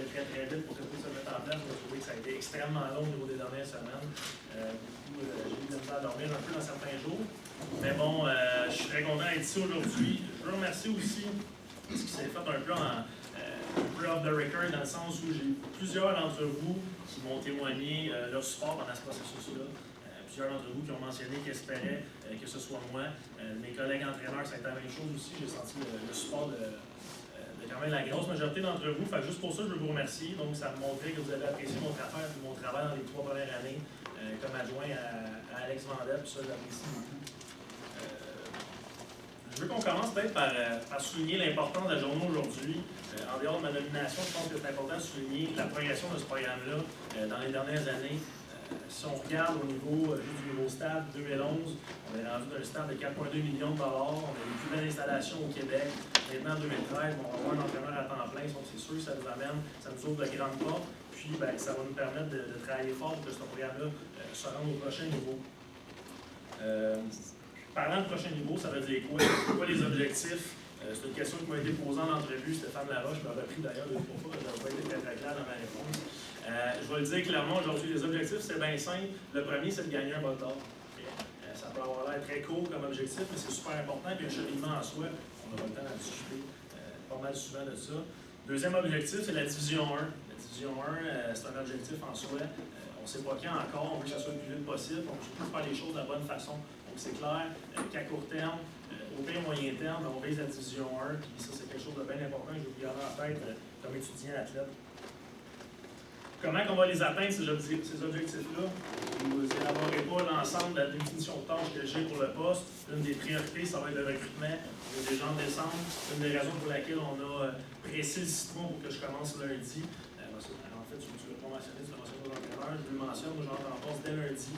allait très très vite pour que tout se mette en place. J'ai trouvé que ça a été extrêmement long au niveau des dernières semaines. J'ai eu de la dormir un peu dans certains jours. Mais bon, je suis très content d'être ici aujourd'hui. Je veux remercier aussi ce qui s'est fait un peu off the record, dans le sens où j'ai plusieurs d'entre vous qui m'ont témoigné leur support pendant ce processus-là. Plusieurs d'entre vous qui ont mentionné qu'ils espéraient que ce soit moi. Mes collègues entraîneurs, ça a été la même chose aussi. J'ai senti le support de quand même la grosse majorité d'entre vous. Fait que juste pour ça, je veux vous remercier. Donc, ça me montrait que vous avez apprécié mon travail dans les 3 premières années comme adjoint à Alex Vendette. Puis ça, j'apprécie beaucoup. Je veux qu'on commence peut-être par souligner l'importance de la journée aujourd'hui. En dehors de ma nomination, je pense que c'est important de souligner la progression de ce programme-là dans les dernières années. Si on regarde au niveau du nouveau stade 2011, on est rendu d'un stade de 4,2 millions de dollars. On a les plus belles installations au Québec. Maintenant, en 2013, on va avoir un entraîneur à temps plein. Donc, c'est sûr que ça nous amène, ça nous ouvre de grandes portes. Puis, ça va nous permettre de travailler fort pour que ce programme-là se rende au prochain niveau. Parlant de prochain niveau, ça veut dire quoi? C'est quoi les objectifs? C'est une question qui m'a été posée en entrevue. Stéphane Laroche m'a repris d'ailleurs 2 fois. Je n'avais pas été très clair dans ma réponse. Je vais le dire clairement aujourd'hui, les objectifs, c'est bien simple. Le premier, c'est de gagner un bol d'or. Ça peut avoir l'air très court comme objectif, mais c'est super important. Puis un cheminement en soi, on aura le temps d'en discuter pas mal souvent de ça. Deuxième objectif, c'est la division 1. La division 1, c'est un objectif en soi. On ne sait pas quand encore, on veut que ça soit le plus vite possible. On veut faire les choses de la bonne façon. Donc c'est clair qu'à court terme, au pire moyen terme, on vise la division 1. Puis ça, c'est quelque chose de bien important que je vais vous garder en tête comme étudiant athlète. Comment on va les atteindre, ces objectifs-là? Je ne vous élaborerai pas l'ensemble de la définition de tâches que j'ai pour le poste. Une des priorités, ça va être le recrutement. Il y a des gens en décembre. C'est une des raisons pour laquelle on a pressé le citron pour que je commence lundi. En fait, tu l'as pas mentionné, tu l'as mentionné aux entraîneurs. Je le mentionne, moi j'entre en poste dès lundi.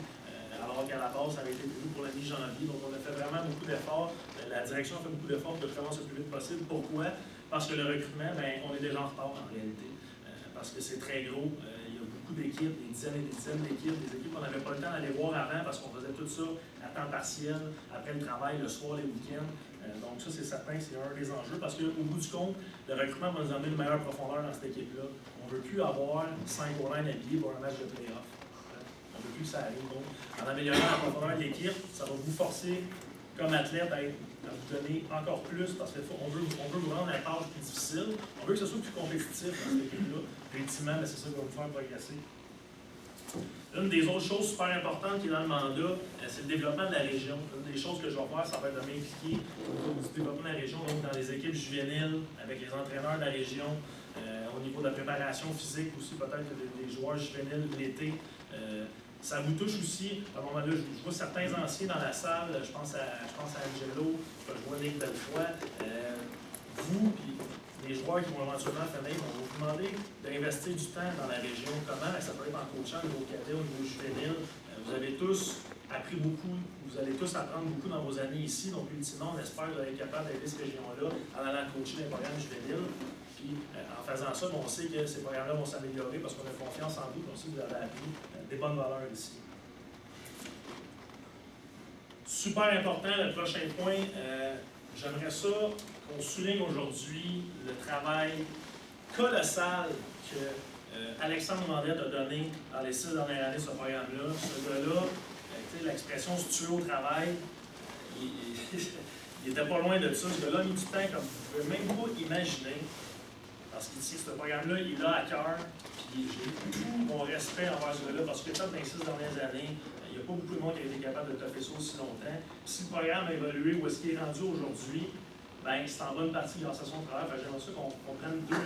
Alors qu'à la base, ça avait été prévu pour la mi-janvier. Donc, on a fait vraiment beaucoup d'efforts. La direction a fait beaucoup d'efforts pour que je commence le plus vite possible. Pourquoi? Parce que le recrutement, on est déjà en retard en réalité. Parce que c'est très gros. Il y a beaucoup d'équipes, des dizaines et des dizaines d'équipes, des équipes qu'on n'avait pas le temps d'aller voir avant parce qu'on faisait tout ça à temps partiel, après le travail, le soir, les week-ends. Donc ça, c'est certain, c'est un des enjeux parce qu'au bout du compte, le recrutement va nous amener une meilleure profondeur dans cette équipe-là. On ne veut plus avoir 5 O-line habillés pour un match de play-off. On ne veut plus que ça arrive. Donc, en améliorant la profondeur de l'équipe, ça va vous forcer, comme athlète, à vous donner encore plus parce qu'on veut vous rendre la tâche plus difficile. On veut que ce soit plus compétitif dans cette équipe-là. Effectivement, c'est ça qui va vous faire progresser. Une des autres choses super importantes qui est dans le mandat, c'est le développement de la région. Une des choses que je vais faire, ça va être de m'impliquer au développement de la région, donc dans les équipes juvéniles, avec les entraîneurs de la région, au niveau de la préparation physique aussi, peut-être des joueurs juvéniles l'été. Ça vous touche aussi. À un moment là, je vois certains anciens dans la salle, je pense à Angelo, je vois Nick Belfoy. Vous, puis les joueurs qui vont éventuellement finir, on va vous demander d'investir du temps dans la région. Comment? Ça peut être en coachant au niveau cadet, au niveau juvénile. Vous avez tous appris beaucoup, vous allez tous apprendre beaucoup dans vos années ici. Donc, ultimement, on espère que vous allez être capable d'aider cette région-là en allant coacher les programmes juvéniles. Puis, en faisant ça, on sait que ces programmes-là vont s'améliorer parce qu'on a confiance en vous. On sait que vous avez appris des bonnes valeurs ici. Super important, le prochain point. J'aimerais ça qu'on souligne aujourd'hui le travail colossal que Alexandre Vendette a donné dans les 6 dernières années de ce programme-là. Ce gars-là, l'expression « se tuer au travail », il était pas loin de ça. Ce gars-là a mis du temps comme vous ne pouvez même pas imaginer. Parce que ce programme-là, il a à cœur. Puis j'ai beaucoup mon respect envers ce gars-là parce que peut-être dans les 6 dernières années, il n'y a pas beaucoup de monde qui a été capable de toffer ça aussi longtemps. Si le programme a évolué où est-ce qu'il est rendu aujourd'hui, c'est en bonne partie grâce à son travail. J'aimerais ça qu'on prenne 2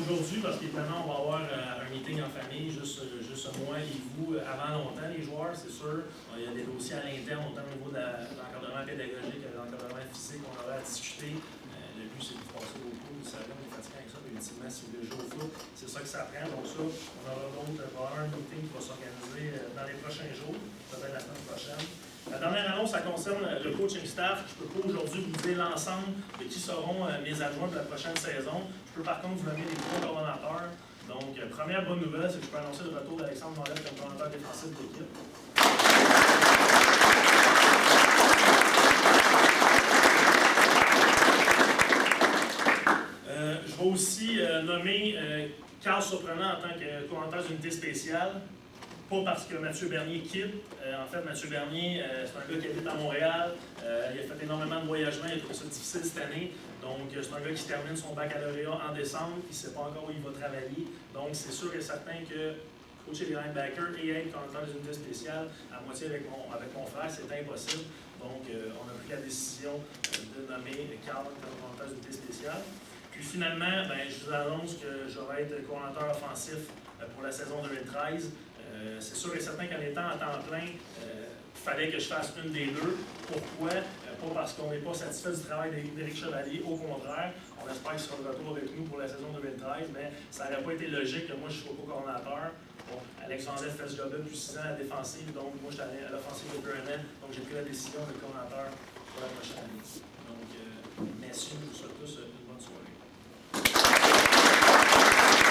aujourd'hui, parce qu'évidemment, on va avoir un meeting en famille, juste moi et vous, avant longtemps, les joueurs, c'est sûr. Il y a des dossiers à l'interne, autant au niveau de l'encadrement pédagogique que de l'encadrement physique qu'on aura à discuter. Le but, c'est de passer au cours, vous savez, on est fatigué avec ça, mais ultimement, c'est déjà au foot. C'est ça que ça prend. Donc ça, on aura un meeting qui va s'organiser dans les prochains jours, peut-être la semaine prochaine. La dernière annonce, ça concerne le coaching staff. Je ne peux pas aujourd'hui vous dire l'ensemble de qui seront mes adjoints de la prochaine saison. Je peux par contre vous donner les 3 coordonnateurs. Donc, première bonne nouvelle, c'est que je peux annoncer le retour d'Alexandre Morel comme coordonnateur défensif de l'équipe. Je vais aussi nommer Carl Surprenant en tant que coordonnateur d'unité spéciale. Pas parce que Mathieu Bernier quitte. En fait, Mathieu Bernier, c'est un gars qui habite à Montréal. Il a fait énormément de voyagements. Il a trouvé ça difficile cette année. Donc, c'est un gars qui termine son baccalauréat en décembre. Il ne sait pas encore où il va travailler. Donc, c'est sûr et certain que coacher les linebackers et être coordonnateur des unités spéciales à moitié avec mon frère, c'est impossible. Donc, on a pris la décision de nommer Carl comme coordonnateur des unités spéciales. Puis finalement, je vous annonce que je vais être coordonnateur offensif pour la saison 2013. C'est sûr et certain qu'en étant à temps plein, il fallait que je fasse une des deux. Pourquoi? Pas parce qu'on n'est pas satisfait du travail d'Éric Chevalier, au contraire. On espère qu'il sera de retour avec nous pour la saison 2013, mais ça n'aurait pas été logique que moi je sois co-coordonnateur. Bon, Alexandre fait ce job-là depuis 6 ans à la défensive, donc moi je suis allé à l'offensive depuis 1 an, donc j'ai pris la décision de coordonnateur pour la prochaine année. Donc, messieurs, je vous souhaite tous une bonne soirée.